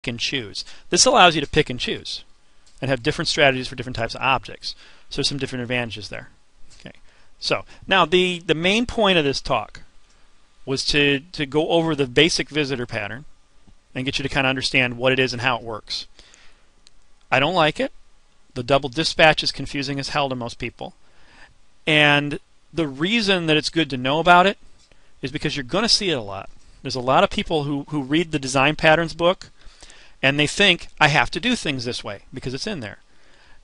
and choose. This allows you to pick and choose and have different strategies for different types of objects. So there's some different advantages there. Okay. So now the main point of this talk was to go over the basic visitor pattern and get you to kind of understand what it is and how it works. I don't like it. The double dispatch is confusing as hell to most people. And the reason that it's good to know about it is because you're going to see it a lot. There's a lot of people who read the design patterns book and they think, I have to do things this way because it's in there.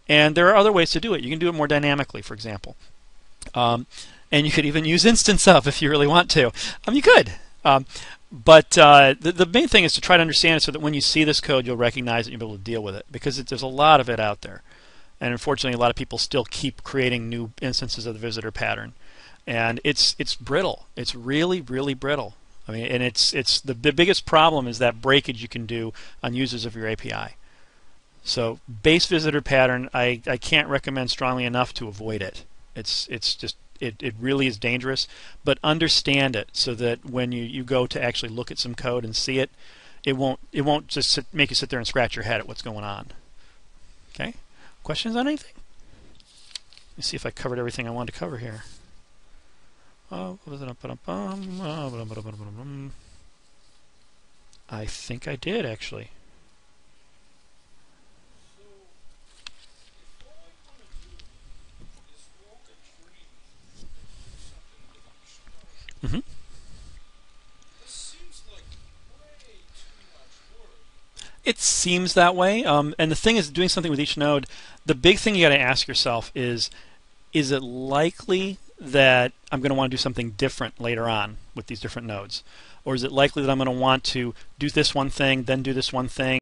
And there are other ways to do it. You can do it more dynamically, for example. And you could even use instance of if you really want to. You could. But the main thing is to try to understand it so that when you see this code, you'll recognize it and you'll be able to deal with it. Because there's a lot of it out there. And unfortunately, a lot of people still keep creating new instances of the visitor pattern. And it's brittle. It's really, really brittle. I mean, and it's the biggest problem is that breakage you can do on users of your API. So base visitor pattern, I can't recommend strongly enough to avoid it. It's just it really is dangerous. But understand it so that when you go to actually look at some code and see it, it won't just make you sit there and scratch your head at what's going on. Okay? Questions on anything? Let me see if I covered everything I wanted to cover here. I think I did, actually. Mm-hmm. It seems that way, and the thing is, doing something with each node, the big thing you got to ask yourself is it likely that I'm going to want to do something different later on with these different nodes? Or is it likely that I'm going to want to do this one thing, then do this one thing,